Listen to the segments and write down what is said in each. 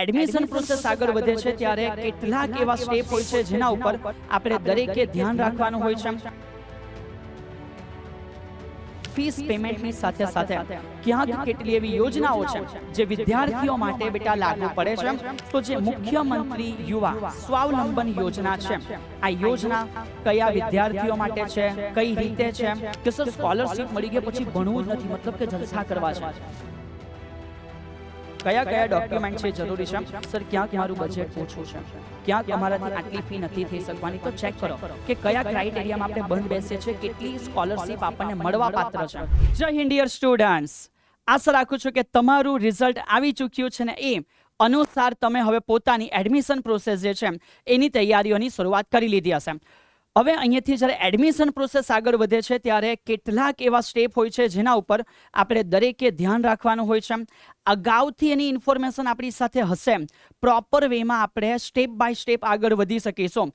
Admission process આગળ વધે છે ત્યારે કેટલાક એવા સ્ટેપ હોય છે જેના ઉપર આપણે દરેકે ધ્યાન રાખવાનું હોય છે. ફીસ પેમેન્ટની સાથે સાથે ક્યાંક કેટલી એવી યોજનાઓ છે જે વિદ્યાર્થીઓ માટે બેટા લાગુ પડે છે. તો જે મુખ્યમંત્રી યુવા સ્વાવલંબન યોજના છે, આ યોજના કયા વિદ્યાર્થીઓ માટે છે, કઈ રીતે છે કે સર સ્કોલરશિપ મળી ગયા પછી ભણવું જ નથી, મતલબ કે જલસા કરવા છે, કયા કયા ડોક્યુમેન્ટ છે જરૂરી છે, સર ક્યાંક મારું બજેટ ઓછું છે, ક્યાંક અમારાથી આટલી ફી નથી થઈ શકવાની, તો ચેક કરો કે કયા ક્રાઇટેરિયામાં આપણે બંધ બેસીએ છીએ, કેટલી સ્કોલરશિપ આપણને મળવા પાત્ર છે. જય હિન્દ ડિયર સ્ટુડન્ટ્સ, આશા રાખું છું કે તમારું રિઝલ્ટ આવી ચૂક્યું છે ને એ અનુસાર તમે હવે પોતાની એડમિશન પ્રોસેસ જે છે એની તૈયારીઓની શરૂઆત કરી લીધી હશે. હવે અહીંયાથી જ્યારે એડમિશન પ્રોસેસ આગળ વધે છે ત્યારે કેટલાક એવા સ્ટેપ હોય છે જેના ઉપર આપણે દરેકે ધ્યાન રાખવાનું હોય છે. અગાઉથી એની ઇન્ફોર્મેશન આપણી સાથે હશે, પ્રોપર વેમાં આપણે સ્ટેપ બાય સ્ટેપ આગળ વધી શકીશું.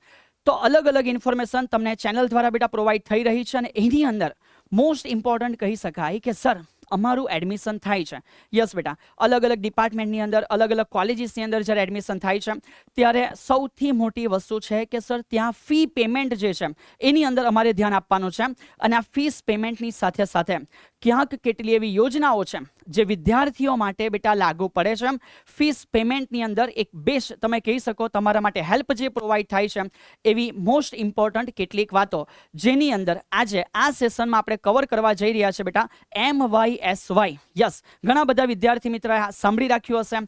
તો અલગ અલગ ઇન્ફોર્મેશન તમને ચેનલ દ્વારા બેટા પ્રોવાઈડ થઈ રહી છે અને એની અંદર મોસ્ટ ઇમ્પોર્ટન્ટ કહી શકાય કે સર અમારું એડમિશન થાય છે. યસ બેટા, અલગ અલગ ડિપાર્ટમેન્ટની અંદર, અલગ અલગ કોલેજીસની અંદર જ્યારે એડમિશન થાય છે ત્યારે સૌથી મોટી વસ્તુ છે કે સર ત્યાં ફી પેમેન્ટ જે છે એની અંદર અમારે ધ્યાન આપવાનું છે. અને આ ફીસ પેમેન્ટની સાથે સાથે ક્યાંક કેટલી એવી યોજનાઓ છે જે વિદ્યાર્થીઓ માટે બેટા લાગુ પડે છે. ફીસ પેમેન્ટની અંદર એક બેસ્ટ તમે કહી શકો તમારા માટે હેલ્પ જે પ્રોવાઈડ થાય છે એવી મોસ્ટ ઇમ્પોર્ટન્ટ કેટલીક વાતો જેની અંદર આજે આ સેશનમાં આપણે કવર કરવા જઈ રહ્યા છે બેટા MYSY. યસ, ઘણા બધા વિદ્યાર્થી મિત્ર સાંભળી રાખ્યું હશે,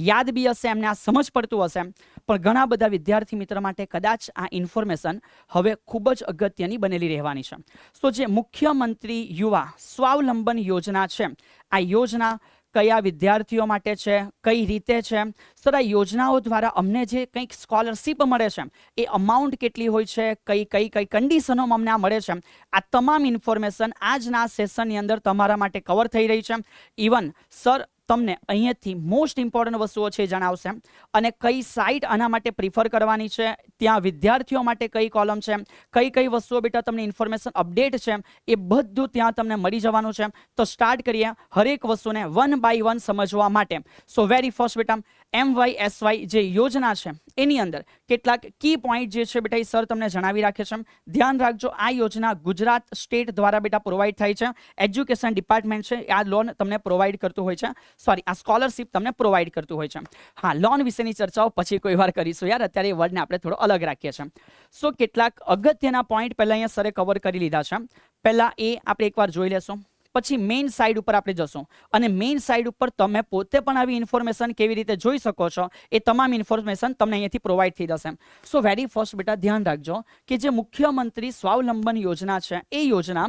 યાદ બી હશે, એમને આ સમજ પડતું હશે, પણ ઘણા બધા વિદ્યાર્થી મિત્ર માટે કદાચ આ ઇન્ફોર્મેશન હવે ખૂબ જ અગત્યની બનેલી રહેવાની છે. તો જે મુખ્યમંત્રી યુવા સ્વાવલંબન યોજના છે, આ યોજના કયા વિદ્યાર્થીઓ માટે છે, કઈ રીતે છે, સર આ યોજનાઓ દ્વારા અમને જે કંઈક સ્કોલરશિપ મળે છે એ અમાઉન્ટ કેટલી હોય છે, કઈ કઈ કઈ કન્ડિશનોમાં અમને આ મળે છે, આ તમામ ઇન્ફોર્મેશન આજના સેશનની અંદર તમારા માટે કવર થઈ રહી છે. ઇવન સર તમને અહીંયાથી મોસ્ટ ઇમ્પોર્ટન્ટ વસ્તુઓ છે જણાવશે અને કઈ સાઇટ આના માટે પ્રિફર કરવાની છે, ત્યાં વિદ્યાર્થીઓ માટે કઈ કોલમ છે, કઈ કઈ વસ્તુઓ બેટા તમને ઇન્ફોર્મેશન અપડેટ છે એ બધું ત્યાં તમને મળી જવાનું છે. તો સ્ટાર્ટ કરીએ હરેક વસ્તુને વન બાય વન સમજવા માટે. સો વેરી ફર્સ્ટ બેટા MYSY જે યોજના છે એની અંદર કેટલાક કી પોઈન્ટ જે છે બેટા એ સર તમને જણાવી રાખે છે. ધ્યાન રાખજો, આ યોજના ગુજરાત સ્ટેટ દ્વારા બેટા પ્રોવાઈડ થાય છે. એજ્યુકેશન ડિપાર્ટમેન્ટ છે આ લોન તમને પ્રોવાઈડ કરતું હોય છે, સોરી આ સ્કોલરશિપ તમને પ્રોવાઈડ કરતું હોય છે. હા, લોન વિશેની ચર્ચાઓ પછી કોઈ વાર કરીશું યાર, અત્યારે એ વર્ડને આપણે થોડો અલગ રાખીએ છીએ. સો કેટલાક અગત્યના પોઈન્ટ પહેલા અહીંયા સરે કવર કરી લીધા છે. પહેલા એ આપણે એકવાર જોઈ લેશું, પછી મેઇન સાઇડ ઉપર આપણે જશું અને મેઇન સાઇડ ઉપર તમે પોતે પણ આવી ઇન્ફોર્મેશન કેવી રીતે જોઈ શકો છો એ તમામ ઇન્ફોર્મેશન તમને અહીંયાથી પ્રોવાઈડ થઈ જશે. સો વેરી ફર્સ્ટ બેટા ધ્યાન રાખજો કે જે મુખ્યમંત્રી સ્વાવલંબન યોજના છે એ યોજના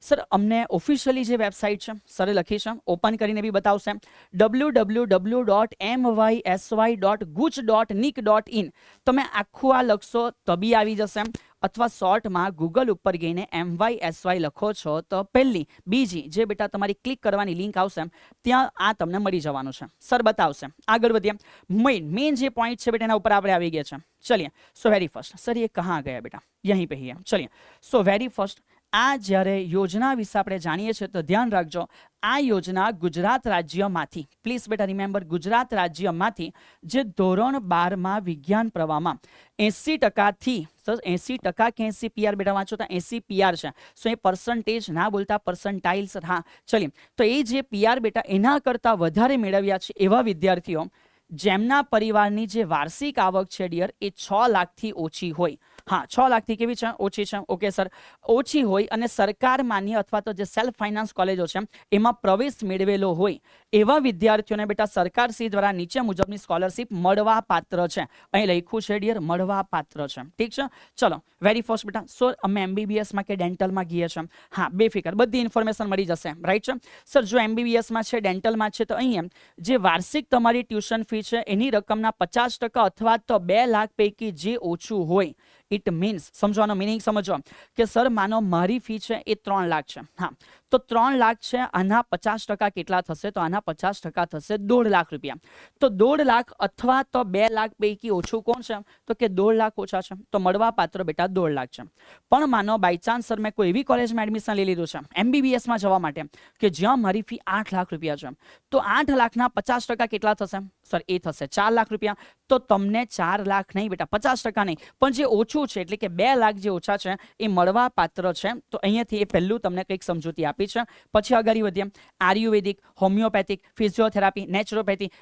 સર અમને ઓફિશિયલી જે વેબસાઇટ છે સરે લખી છે, ઓપન કરીને બી બતાવશે www.mysy.guj.nic.in. તમે આખું આ લખશો તો બી આવી જશે, અથવા શોર્ટમાં ગૂગલ ઉપર ગઈને MYSY લખો છો તો પહેલી બીજી જે બેટા તમારી ક્લિક કરવાની લિંક આવશે ત્યાં આ તમને મળી જવાનું છે. સર બતાવશે. આગળ વધીએ. મેઇન જે પોઈન્ટ છે બેટા એના ઉપર આપણે આવી ગયા છે. ચલિए. સો વેરી ફર્સ્ટ સર ये कहाँ गया बेटा, यहीं पे ही है. चलिए. સો વેરી ફર્સ્ટ આ જ્યારે યોજના વિશે આપણે જાણીએ છીએ તો ધ્યાન રાખજો, આ યોજના ગુજરાત રાજ્યમાંથી, પ્લીઝ બેટા રિમેમ્બર, ગુજરાત રાજ્યમાંથી જે ધોરણ 12માં વિજ્ઞાન પ્રવાહમાં 80%થી 80% કે 80 PR બેટા વાંચો તો 80 PR છે. સો એ પર્સન્ટેજ ના બોલતા પર્સન્ટાઇલ્સ. હા ચલીએ. તો એ જે PR બેટા એના કરતાં વધારે મેળવ્યા છે એવા વિદ્યાર્થીઓ જેમના પરિવારની જે વાર્ષિક આવક છે ડિયર એ 6 લાખથી ઓછી હોય. હા, 6 લાખથી કેવી છે? ઓછી છે. ઓકે સર, ઓછી હોય અને સરકાર માન્ય અથવા તો જે સેલ્ફ ફાઇનાન્સ કોલેજો છે એમાં પ્રવેશ મેળવેલો હોય એવા વિદ્યાર્થીઓને બેટા સરકારશ્રી દ્વારા નીચે મુજબની સ્કોલરશિપ મળવા પાત્ર છે. અહીં લખ્યું છે ડિયર મળવા પાત્ર છે. ઠીક છે. ચલો વેરી ફર્સ્ટ બેટા, સો અમે MBBSમાં કે ડેન્ટલમાં ગઈએ છીએ, હા બેફિકર બધી ઇન્ફોર્મેશન મળી જશે. રાઈટ છે સર. જો MBBSમાં છે, ડેન્ટલમાં છે તો અહીંયા જે વાર્ષિક તમારી ટ્યુશન ફી છે એની રકમના 50% અથવા તો 2 લાખ પૈકી જે ઓછું હોય, ઇટ મીન્સ સમજવાનો મિનિંગ સમજો કે સર માનો મારી ફી છે એ 3 લાખ છે. હા, તો 3 લાખ છે, આના 50% કેટલા થશે? તો આના 50% થશે 1.5 લાખ રૂપિયા. તો 1.5 લાખ અથવા તો 2 લાખ પૈકી ઓછું કોણ છે? તો કે 1.5 લાખ ઓછા છે. તો મળવા પાત્ર બેટા 1.5 લાખ છે. પણ માનો બાય ચાન્સ સર મેં કોઈ એવી કોલેજમાં એડમિશન લઈ લીધું છે MBBSમાં જવા માટે કે જ્યાં મારી ફી 8 લાખ રૂપિયા છે, તો 8 લાખના 50% કેટલા થશે? સર એ થશે 4 લાખ રૂપિયા. તો તમને 4 લાખ નહીં બેટા, 50% નહીં, પણ જે ઓછું છે એટલે કે 2 લાખ જે ઓછા છે એ મળવા પાત્ર છે. તો અહીંયાથી એ પહેલું તમને કંઈક સમજૂતી આપી છે. પછી આગળ વધીએ. Ayurvedic, homeopathic, physiotherapy, naturopathy,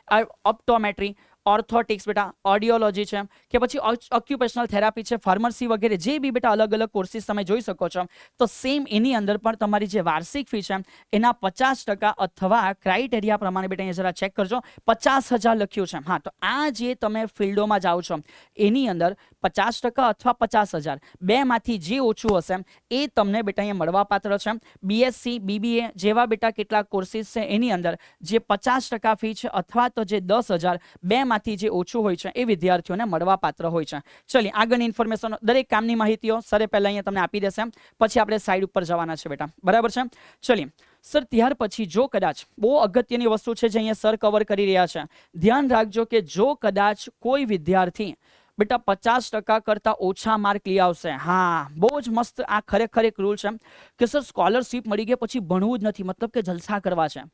optometry, orthotics બેટા, ઓડિયોલોજી છે કે પછી ઓક્યુપેશનલ થેરાપી છે, ફાર્મસી વગેરે જે બી બેટા અલગ અલગ કોર્સિસ તમે જોઈ શકો છો. તો સેમ એની અંદર પણ તમારી જે વાર્ષિક ફી છે એના 50% અથવા ક્રાઇટેરિયા પ્રમાણે બેટા અહીંયા જરા ચેક કરજો, 50,000 લખ્યું છે. હા, તો આ જે તમે ફિલ્ડોમાં જાઓ છો એની અંદર 50% અથવા 50,000 બેમાંથી જે ઓછું હશે એ તમને બેટા અહીંયા મળવા પાત્ર છે. BSc, BBA જેવા બેટા કેટલાક કોર્સિસ છે એની અંદર જે 50% ફી છે અથવા તો જે 10,000 બેમાંથી જે ઓછું હોય છે એ વિદ્યાર્થીઓને મળવા પાત્ર હોય છે. ચલિए આગળની ઇન્ફોર્મેશન, દરેક કામની માહિતીઓ સરે પહેલા અહીંયા તમને આપી દેશે, પછી આપણે સાઈડ ઉપર જવાના છે બેટા, બરાબર છે. ચલિए સર ત્યાર પછી જો કદાચ બહુ અગત્યની વસ્તુ છે જે અહીંયા સર કવર કરી રહ્યા છે, ધ્યાન રાખજો કે જો કદાચ કોઈ વિદ્યાર્થી બેટા 50% કરતા ઓછા માર્ક લઈ આવશે, હા બહુ જ મસ્ત, આ ખરેખર એક રૂલ છે કે સર સ્કોલરશિપ મળી ગઈ પછી ભણવું જ નથી, મતલબ કે જલસા કરવા છે,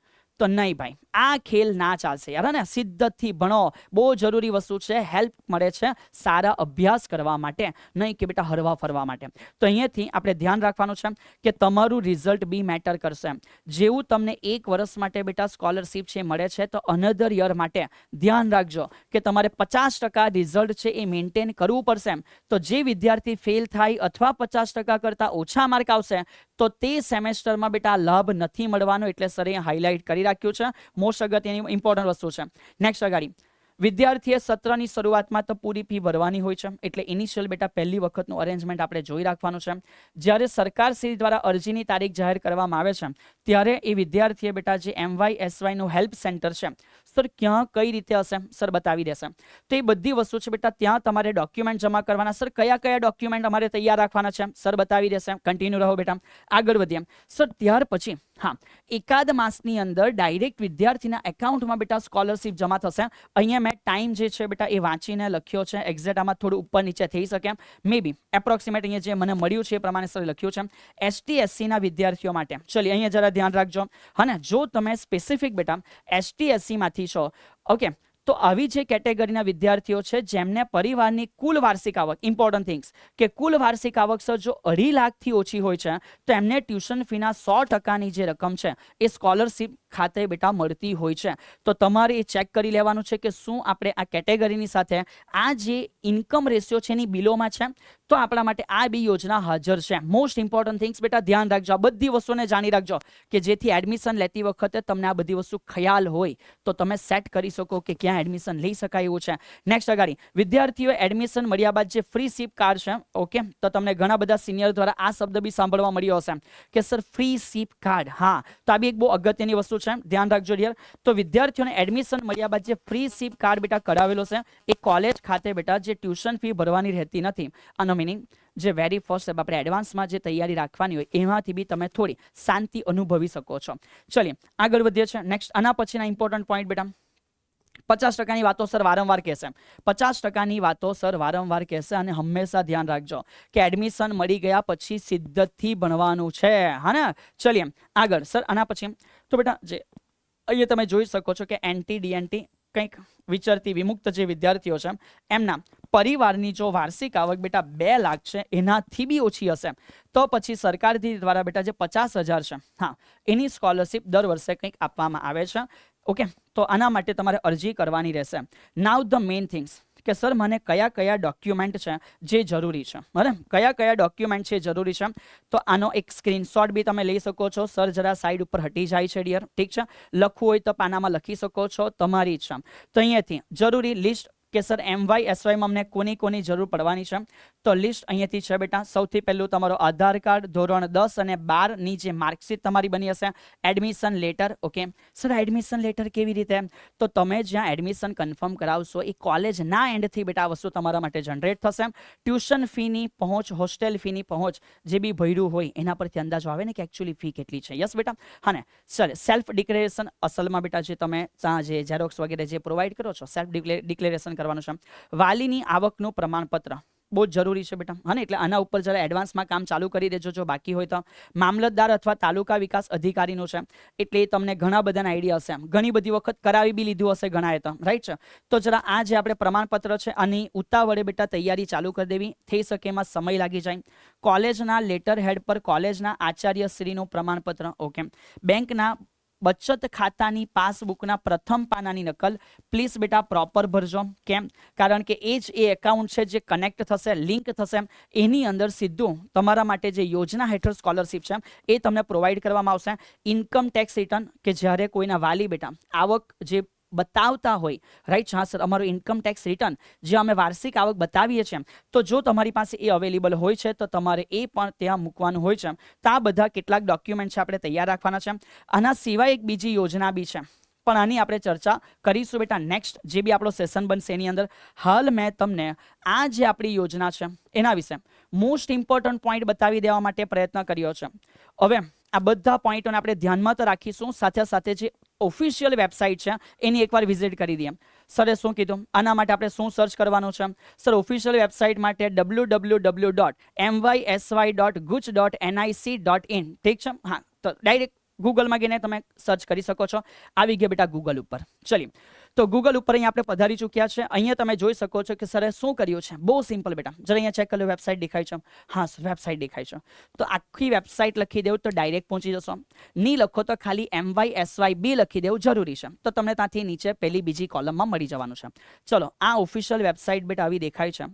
તો નહીં ભાઈ, આ ખેલ ના ચાલશે યાર. ને સિદ્ધતથી ભણો, બહુ જરૂરી વસ્તુ છે, હેલ્પ મળે છે સારા અભ્યાસ કરવા માટે, નહીં કે બેટા હરવા ફરવા માટે. તો અહીંયાથી આપણે ધ્યાન રાખવાનું છે કે તમારું રિઝલ્ટ બી મેટર કરશે. જેવું તમને 1 વર્ષ માટે બેટા સ્કોલરશિપ છે મળે છે, તો અનધર યર માટે ધ્યાન રાખજો કે તમારે 50% રિઝલ્ટ છે એ મેન્ટેન કરવું પડશે. તો જે વિદ્યાર્થી ફેલ થાય અથવા 50% કરતાં ઓછા માર્ક આવશે તો તે સેમેસ્ટરમાં બેટા લાભ નથી મળવાનો, એટલે સર એ હાઇલાઇટ કરી રાખ્યું છે. મોસ્ટ અગત્યની ઇમ્પોર્ટન્ટ વસ્તુ છે. નેક્સ્ટ અગાડી, વિદ્યાર્થીએ સત્રની શરૂઆતમાં તો પૂરી ફી ભરવાની હોય છે, એટલે ઇનિશિયલ બેટા પહેલી વખતનું અરેન્જમેન્ટ આપણે જોઈ રાખવાનું છે. જ્યારે સરકારશ્રી દ્વારા અરજીની તારીખ જાહેર કરવામાં આવે છે ત્યારે એ વિદ્યાર્થીએ બેટા જે MYSY નું હેલ્પ સેન્ટર છે સર ક્યાં કઈ રીતે હશે સર બતાવી દેશે. તો એ બધી વસ્તુ છે બેટા, ત્યાં તમારે ડોક્યુમેન્ટ જમા કરવાના. સર કયા કયા ડોક્યુમેન્ટ અમારે તૈયાર રાખવાના છે સર બતાવી દેશે. કન્ટિન્યુ રહો બેટા, આગળ વધીએ. સર ત્યાર પછી હા, એકાદ માસની અંદર ડાયરેક્ટ વિદ્યાર્થીના એકાઉન્ટમાં બેટા સ્કોલરશિપ જમા થશે. અહીંયા મેં ટાઈમ જે છે બેટા એ વાંચીને લખ્યો છે, એક્ઝેક્ટ આમાં થોડું ઉપર નીચે થઈ શકે, મે બી એપ્રોક્સિમેટ અહીંયા જે મને મળ્યું છે એ પ્રમાણે સર લખ્યું છે. ST SC ના વિદ્યાર્થીઓ માટે ચલિए અહીંયા જરા ધ્યાન રાખજો. હા ને, જો તમે સ્પેસિફિક બેટા ST SC માંથી છો, ઓકે, તો આવી જે કેટેગરીના વિદ્યાર્થીઓ છે જેમને પરિવારની કુલ વાર્ષિક આવક, ઇમ્પોર્ટન્ટ થિંગ્સ કે કુલ વાર્ષિક આવક સર જો 2.5 લાખથી ઓછી હોય છે તો એમને ટ્યુશન ફીના 100%ની જે રકમ છે એ સ્કોલરશિપ ખાતે બેટા મળતી હોય છે. તો તમારે એ ચેક કરી લેવાનું છે કે શું આપણે આ કેટેગરીની સાથે આ જે ઇન્કમ રેશિયો છે એની બિલોમાં છે, તો આપણા માટે આ બી યોજના હાજર છે. મોસ્ટ ઇમ્પોર્ટન્ટ થિંગ્સ બેટા ધ્યાન રાખજો, આ બધી વસ્તુને જાણી રાખજો કે જેથી એડમિશન લેતી વખતે તમને આ બધી વસ્તુ ખ્યાલ હોય તો તમે સેટ કરી શકો કે ક્યાં એડમિશન લઈ શકાય એવું છે. નેક્સ્ટ અગાડી, વિદ્યાર્થીઓ એડમિશન મળ્યા બાદ જે ફ્રી સીપ કાર્ડ છે, ઓકે, તો તમને ઘણા બધા સિનિયર દ્વારા આ શબ્દ બી સાંભળવા મળ્યો હશે કે સર ફ્રી સીપ કાર્ડ. હા, તો આ બી એક બહુ અગત્યની વસ્તુ છે, ધ્યાન રાખજો ડિયર. તો વિદ્યાર્થીઓને એડમિશન મળ્યા બાદ જે ફ્રી સીપ કાર્ડ બેટા કરાવેલો છે એ કોલેજ ખાતે બેટા જે ટ્યુશન ફી ભરવાની રહેતી નથી. આનો મિનિંગ જે વેરી ફર્સ્ટ આપણે એડવાન્સમાં જે તૈયારી રાખવાની હોય એમાંથી બી તમે થોડી શાંતિ અનુભવી શકો છો. ચલિए આગળ વધીએ છીએ. નેક્સ્ટ આના પછીના ઇમ્પોર્ટન્ટ પોઈન્ટ બેટા, 50%ની વાતો સર વારંવાર કહેશે, 50%ની વાતો સર વારંવાર કહેશે, અને હંમેશા ધ્યાન રાખજો કે એડમિશન મળી ગયા પછી સિદ્ધતથી ભણવાનું છે. હા ને, ચલિए આગળ. સર આના પછી તો બેટા જે અહીંયા તમે જોઈ શકો છો કે NT DNT કંઈક વિચરતી વિમુક્ત જે વિદ્યાર્થીઓ છે એમના પરિવારની જો વાર્ષિક આવક બેટા 2 લાખ છે એનાથી બી ઓછી હશે તો પછી સરકાર દ્વારા બેટા જે 50,000 છે, હા, એની સ્કોલરશિપ દર વર્ષે કંઈક આપવામાં આવે છે. ઓકે, તો આના માટે તમારે અરજી કરવાની રહેશે. નાઉ ધ મેઇન થિંગ્સ કે સર મને કયા કયા ડોક્યુમેન્ટ છે જે જરૂરી છે, બરાબર, કયા કયા ડોક્યુમેન્ટ છે જરૂરી છે. તો આનો એક સ્ક્રીનશોટ બી તમે લઈ શકો છો. સર જરા સાઈડ ઉપર હટી જાય છે ડિયર, ઠીક છે, લખવું હોય તો પાનામાં લખી શકો છો, તમારી ઈચ્છા. તો અહીંયાથી જરૂરી લિસ્ટ કે સર MY SY માં અમને કોની જરૂર પડવાની છે? તો લિસ્ટ અહીંયાથી છે બેટા. સૌથી પહેલું તમારો આધાર કાર્ડ, ધોરણ 10 અને 12 ની જે માર્કશીટ તમારી બની હશે, admission letter. Okay sir, admission letter કેવી રીતે? તો તમે જ્યાં એડમિશન કન્ફર્મ કરાવશો એ કોલેજના એન્ડથી બેટા આ વસ્તુ તમારા માટે જનરેટ થશે. ટ્યુશન ફીની પહોંચ, હોસ્ટેલ ફીની પહોંચ જે બી ભર્યું હોય એના પરથી અંદાજો આવે ને કે એકચ્યુઅલી ફી કેટલી છે. યસ બેટા. હા ને સર, સેલ્ફ ડિક્લેરેશન અસલમાં બેટા જે તમે જે ઝેરોક્સ વગેરે જે પ્રોવાઈડ કરો છો, સેલ્ફ ડિક્લેરેશન કરવાનું છે. વાલીની આવકનું પ્રમાણપત્ર બહુ જ જરૂરી છે બેટા. હા ને, એટલે આના ઉપર જરા એડવાન્સમાં કામ ચાલુ કરી દેજો જો બાકી હોય તો. મામલતદાર અથવા તાલુકા વિકાસ અધિકારીનું છે, એટલે એ તમને ઘણા બધાના આઈડિયા હશે. ઘણી બધી વખત કરાવી બી લીધું હશે ઘણાએ તો, રાઈટ છે. તો જરા આ જે આપણે પ્રમાણપત્ર છે આની ઉતાવળે બેટા તૈયારી ચાલુ કરી દેવી. થઈ શકે એમાં સમય લાગી જાય. કોલેજના લેટર હેડ પર કોલેજના આચાર્યશ્રીનું પ્રમાણપત્ર. ઓકે. બેંકના બચત ખાતાની પાસબુકના પ્રથમ પાનાની નકલ પ્લીઝ બેટા પ્રોપર ભરજો. કેમ? કારણ કે એ જ એ એકાઉન્ટ છે જે કનેક્ટ થશે, લિંક થશે, એની અંદર સીધું તમારા માટે જે યોજના હેઠળ સ્કોલરશિપ છે એ તમને પ્રોવાઈડ કરવામાં આવશે. ઇન્કમ ટેક્સ રિટર્ન, કે જ્યારે કોઈના વાલી બેટા આવક જે બતાવતા હોય, રાઈટ. હા સર, અમારું ઇન્કમ ટેક્સ રિટર્ન જે અમે વાર્ષિક આવક બતાવીએ છીએ, તો જો તમારી પાસે એ અવેલેબલ હોય છે તો તમારે એ પણ ત્યાં મૂકવાનું હોય છે. તો આ બધા કેટલાક ડોક્યુમેન્ટ છે આપણે તૈયાર રાખવાના છે. આના સિવાય એક બીજી યોજના બી છે, પણ આની આપણે ચર્ચા કરીશું બેટા નેક્સ્ટ જે બી આપણો સેશન બનશે એની અંદર. હાલ મેં તમને આ જે આપણી યોજના છે એના વિશે મોસ્ટ ઇમ્પોર્ટન્ટ પોઈન્ટ બતાવી દેવા માટે પ્રયત્ન કર્યો છે. હવે આ બધા પોઈન્ટોને આપણે ધ્યાનમાં તો રાખીશું, સાથે સાથે જે ઓફિશિયલ વેબસાઇટ છે એની એકવાર વિઝિટ કરી દઈએ. સરે શું કીધું? આના માટે આપણે શું સર્ચ કરવાનું છે? સર, ઓફિશિયલ વેબસાઇટ માટે www.mysy.guj.nic.in. ઠીક છે. હા, તો ડાયરેક્ટ ગૂગલમાં ગઈને તમે સર્ચ કરી શકો છો. આવી ગયા બેટા ગૂગલ ઉપર. ચલીએ, તો ગૂગલ ઉપર અહીંયા આપણે પધારી ચૂક્યા છે. અહીંયા તમે જોઈ શકો છો કે સરે શું કર્યું છે. બહુ સિમ્પલ બેટા. જરા અહીંયા ચેક કરી લો, વેબસાઇટ દેખાય છે? હા સર, વેબસાઇટ દેખાય છે. તો આખી વેબસાઇટ લખી દેવું તો ડાયરેક્ટ પહોંચી જશો. નહીં લખો તો ખાલી MYSYB લખી દેવું જરૂરી છે, તો તમને ત્યાંથી નીચે પહેલી બીજી કોલમમાં મળી જવાનું છે. ચલો, આ ઓફિશિયલ વેબસાઇટ બેટા આવી દેખાય છે.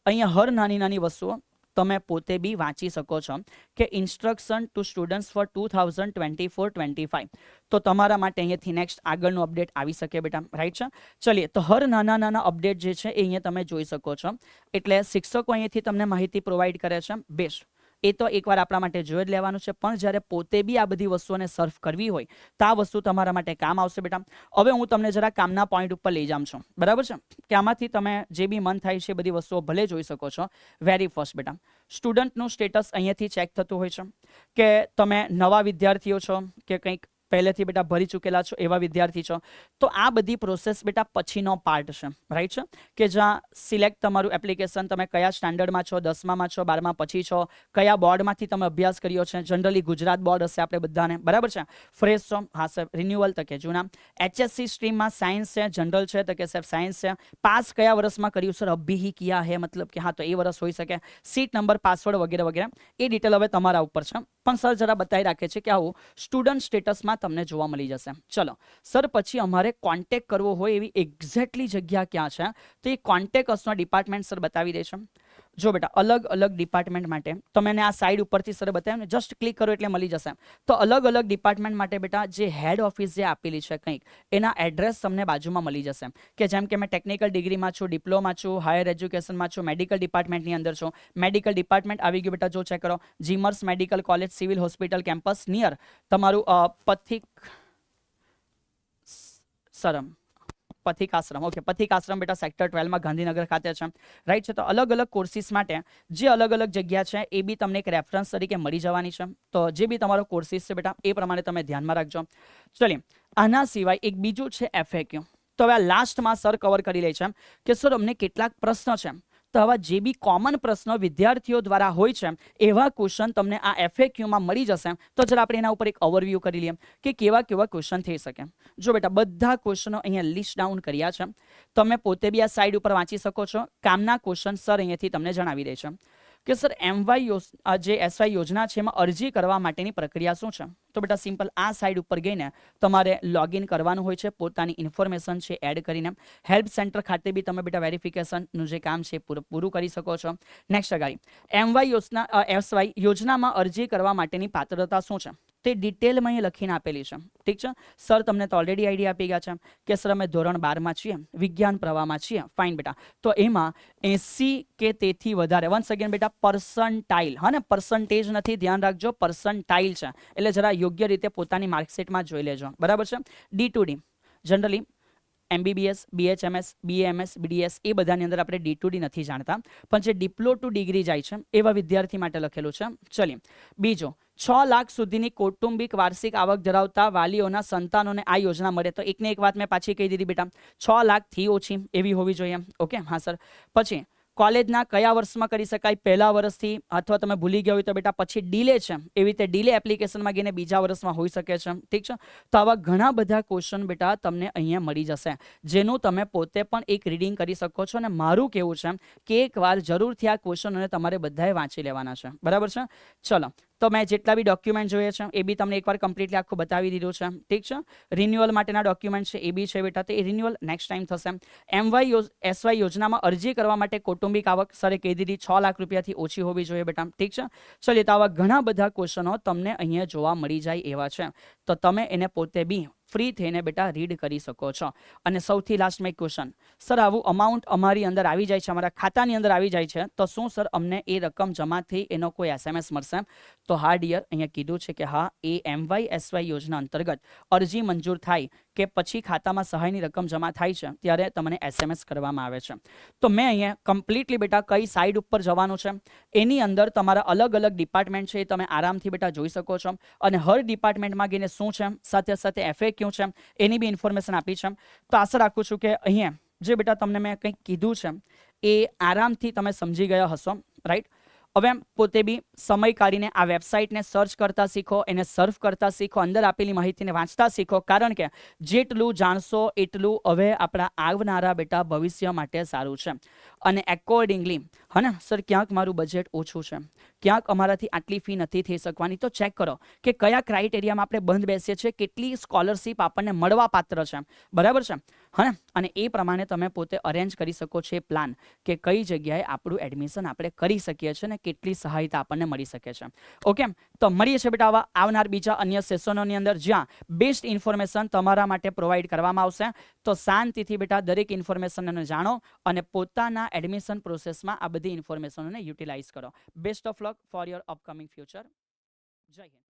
અહીંયા હર નાની નાની વસ્તુઓ તમે પોતે બી વાંચી શકો છો કે ઇન્સ્ટ્રક્શન ટુ સ્ટુડન્ટ્સ ફોર 2024-25. તો તમારા માટે અહીંયાથી નેક્સ્ટ આગળનું અપડેટ આવી શકે બેટા, રાઈટ છે. ચલીએ, તો હર નાના નાના અપડેટ જે છે એ અહીંયા તમે જોઈ શકો છો. એટલે શિક્ષકો અહીંયાથી તમને માહિતી પ્રોવાઈડ કરે છે. બેસ્ટ, એ તો એકવાર આપણા માટે જોઈ જ લેવાનું છે. પણ જ્યારે પોતે બી આ બધી વસ્તુઓને સર્ફ કરવી હોય તો આ વસ્તુ તમારા માટે કામ આવશે બેટા. હવે હું તમને જરા કામના પોઈન્ટ ઉપર લઈ જાઉં છું, બરાબર છે, કે આમાંથી તમે જે બી મન થાય છે એ બધી વસ્તુઓ ભલે જોઈ શકો છો. વેરી ફર્સ્ટ બેટા, સ્ટુડન્ટનું સ્ટેટસ અહીંયાથી ચેક થતું હોય છે કે તમે નવા વિદ્યાર્થીઓ છો કે કંઈક પહેલેથી બેટા ભરી ચૂકેલા છો એવા વિદ્યાર્થી છો. તો આ બધી પ્રોસેસ બેટા પછીનો પાર્ટ છે, રાઈટ છે, કે જ્યાં સિલેક્ટ તમારું એપ્લિકેશન, તમે કયા સ્ટાન્ડર્ડમાં છો, 10માં છો, 12માં પછી છો, કયા બોર્ડમાંથી તમે અભ્યાસ કર્યો છે. જનરલી ગુજરાત બોર્ડ હશે આપણે બધાને, બરાબર છે. ફ્રેશ છો? હા સર. રિન્યુઅલ તો કે જૂના. HSC સ્ટ્રીમમાં સાયન્સ છે, જનરલ છે તો કે સાહેબ સાયન્સ છે. પાસ કયા વર્ષમાં કર્યું સર? અભી ही किया है, મતલબ કે હા તો એ વર્ષ હોઈ શકે. સીટ નંબર, પાસવર્ડ વગેરે વગેરે એ ડિટેલ હવે તમારા ઉપર છે. પણ સર જરા બતાવી રાખે છે કે આવું સ્ટુડન્ટ સ્ટેટસમાં તમને જોવા મળી જશે. ચલો સર, પછી અમારે કોન્ટેક્ટ કરવો હોય એવી એક્ઝેક્ટલી જગ્યા ક્યાં છે? તો એ કોન્ટેક્ટ અસનો ડિપાર્ટમેન્ટ સર બતાવી દે છે. જો બેટા, અલગ અલગ ડિપાર્ટમેન્ટ માટે તમે આ સાઈડ ઉપરથી સર બતાવ્યું ને, જસ્ટ ક્લિક કરો એટલે મળી જશે. તો અલગ અલગ ડિપાર્ટમેન્ટ માટે બેટા જે હેડ ઓફિસ જે આપેલી છે કંઈક, એના એડ્રેસ તમને બાજુમાં મળી જશે. કે જેમ કે મેં ટેકનિકલ ડિગ્રીમાં છું, ડિપ્લોમા છું, હાયર એજ્યુકેશનમાં છું, મેડિકલ ડિપાર્ટમેન્ટની અંદર છું. મેડિકલ ડિપાર્ટમેન્ટ આવી ગયું બેટા, જો ચેક કરો. GMERS medical college civil hospital campus near તમારું પથિક સરમ પથિક આશ્રમ. ઓકે, પથિક આશ્રમ બેટા સેક્ટર 12 માં ગાંધીનગર ખાતે છે, રાઈટ છે. તો અલગ અલગ કોર્સિસ માટે જે અલગ અલગ જગ્યા છે એ બી તમને એક રેફરન્સ તરીકે મળી જવાની છે. તો જે બી તમારો કોર્સિસ છે બેટા એ પ્રમાણે તમે ધ્યાનમાં રાખજો. ચલીએ, આના સિવાય એક બીજું છે FAQ. તો હવે આ લાસ્ટમાં સર કવર કરી લે છે કે સર અમને કેટલાક પ્રશ્ન છે, તો આવા જે બી કોમન પ્રશ્નો વિદ્યાર્થીઓ દ્વારા હોય છે એવા ક્વેશ્ચન તમને આ FAQમાં મળી જશે. તો જરા આપણે એના ઉપર એક ઓવરવ્યૂ કરી લઈએ કે કેવા કેવા ક્વેશ્ચન થઈ શકે. જો બેટા, બધા ક્વેશ્ચનો અહીંયા લિસ્ટ ડાઉન કર્યા છે. તમે પોતે બી આ સાઈડ ઉપર વાંચી શકો છો. કામના ક્વેશ્ચન સર અહીંયાથી તમને જણાવી દે છે કે સર MYSY યોજના છે એમાં અરજી કરવા માટેની પ્રક્રિયા શું છે. તો બેટા સિમ્પલ આ સાઈડ ઉપર ગઈને તમારે લોગિન કરવાનું હોય છે, પોતાની ઇન્ફોર્મેશન છે એડ કરીને. હેલ્પ સેન્ટર ખાતે બી તમે બેટા વેરિફિકેશનનું જે કામ છે પૂરું કરી શકો છો. નેક્સ્ટ અગાડી, MYSY યોજનામાં અરજી કરવા માટેની પાત્રતા શું છે? તે ડિટેલમાં અહીં લખીને આપેલી છે. ઠીક છે સર, તમને તો ઓલરેડી આઈડિયા આપી ગયા છે કે સર અમે ધોરણ 12માં છીએ, વિજ્ઞાન પ્રવાહમાં છીએ. ફાઇન બેટા. તો એમાં 80 કે તેથી વધારે, વન્સ અગેન બેટા પર્સન્ટાઇલ, હા ને, પર્સન્ટેજ નથી, ધ્યાન રાખજો, પર્સન્ટાઇલ છે, એટલે જરા યોગ્ય રીતે પોતાની માર્કશીટમાં જોઈ લેજો. બરાબર છે. D2D generally MBBS, BHMS, BAMS, BDS એ બધાની અંદર આપણે D2D નથી જાણતા, પણ જે ડિપ્લો ટુ ડિગ્રી જાય છે એવા વિદ્યાર્થી માટે લખેલું છે. ચલીએ બીજો, 6 લાખ સુધીની કૌટુંબિક વાર્ષિક આવક ધરાવતા વાલીઓના સંતાનોને આ યોજના મળે. તો એકને એક વાત મેં પાછી કહી દીધી બેટા, 6 લાખથી ઓછી એવી હોવી જોઈએ. ઓકે, હા સર. પછી કોલેજના કયા વર્ષમાં કરી શકાય? પહેલા વર્ષથી, અથવા તમે ભૂલી ગયા હોય તો બેટા પછી ડીલે છે, એવી રીતે ડીલે એપ્લિકેશનમાં ગઈને બીજા વર્ષમાં હોઈ શકે છે. ઠીક છે. તો આવા ઘણા બધા ક્વેશ્ચન બેટા તમને અહીંયા મળી જશે, જેનું તમે પોતે પણ એક રીડિંગ કરી શકો છો. અને મારું કેવું છે કે એકવાર જરૂરથી આ ક્વેશ્ચનોને તમારે બધાએ વાંચી લેવાના છે. બરાબર છે. ચલો, તો મેં જેટલા બી ડોક્યુમેન્ટ જોઈએ છે એ બી તમને એકવાર કમ્પ્લીટલી આખું બતાવી દીધું છે. ઠીક છે. રિન્યુઅલ માટેના ડોક્યુમેન્ટ છે એ બી છે બેટા, તો એ રિન્યુઅલ નેક્સ્ટ ટાઈમ થશે. MYSY યોજનામાં અરજી કરવા માટે કૌટુંબિક આવક સરે કહી દીધી 6 લાખ રૂપિયાથી ઓછી હોવી જોઈએ બેટા. ઠીક છે. ચલીએ, તો આવા ઘણા બધા ક્વેશ્ચનો તમને અહીંયા જોવા મળી જાય એવા છે, તો તમે એને પોતે બી ફ્રી થઈને બેટા રીડ કરી શકો છો. અને સૌથી લાસ્ટમાં એક ક્વેશ્ચન, સર આવું અમાઉન્ટ અમારી અંદર આવી જાય છે, અમારા ખાતાની અંદર આવી જાય છે, તો શું સર અમને એ રકમ જમા થઈ એનો કોઈ SMS મળશે? તો હા ડિયર, અહીંયા કીધું છે કે હા, એ MYSY યોજના અંતર્ગત અરજી મંજૂર થાય કે પછી ખાતામાં સહાયની રકમ જમા થાય છે ત્યારે તમને SMS કરવામાં આવે છે. તો મેં અહીંયા કમ્પ્લીટલી બેટા કઈ સાઇડ ઉપર જવાનું છે એની અંદર તમારા અલગ અલગ ડિપાર્ટમેન્ટ છે એ તમે આરામથી બેટા જોઈ શકો છો. અને હર ડિપાર્ટમેન્ટમાં ગઈને શું છે, સાથે સાથે FAQ છે એની બી ઇન્ફોર્મેશન આપી છે. તો આશા રાખું છું કે અહીંયા જે બેટા તમને મેં કંઈક કીધું છે એ આરામથી તમે સમજી ગયા હશો. રાઈટ. હવે પોતે બી સમય કાઢીને આ વેબસાઇટને સર્ચ કરતા શીખો, એને સર્ફ કરતા શીખો, અંદર આપેલી માહિતીને વાંચતા શીખો, કારણ કે જેટલું જાણશો એટલું હવે આપણા આવનારા બેટા ભવિષ્ય માટે સારું છે. અને એકોર્ડિંગલી, હા ને સર, ક્યાંક મારું બજેટ ઓછું છે, ક્યાંક અમારાથી આટલી ફી નથી થઈ શકવાની, તો ચેક કરો કે કયા ક્રાઇટેરિયામાં આપણે બંધ બેસીએ છીએ, કેટલી સ્કોલરશીપ આપણને મળવા પાત્ર છે. બરાબર છે. હા ને, અને એ પ્રમાણે તમે પોતે અરેન્જ કરી શકો છો એ પ્લાન, કે કઈ જગ્યાએ આપણું એડમિશન આપણે કરી શકીએ છીએ ને કેટલી સહાયતા આપણને મળી શકે છે. ઓકે, તો મળીએ છીએ બેટા આવનાર બીજા અન્ય સેશનોની અંદર, જ્યાં બેસ્ટ ઇન્ફોર્મેશન તમારા માટે પ્રોવાઈડ કરવામાં આવશે. તો શાંતિથી બેટા દરેક ઇન્ફોર્મેશનને જાણો અને પોતાના એડમિશન પ્રોસેસમાં આ બધી ઇન્ફોર્મેશનોને યુટિલાઇઝ કરો. Best of luck for your upcoming future. જય હિન્દ.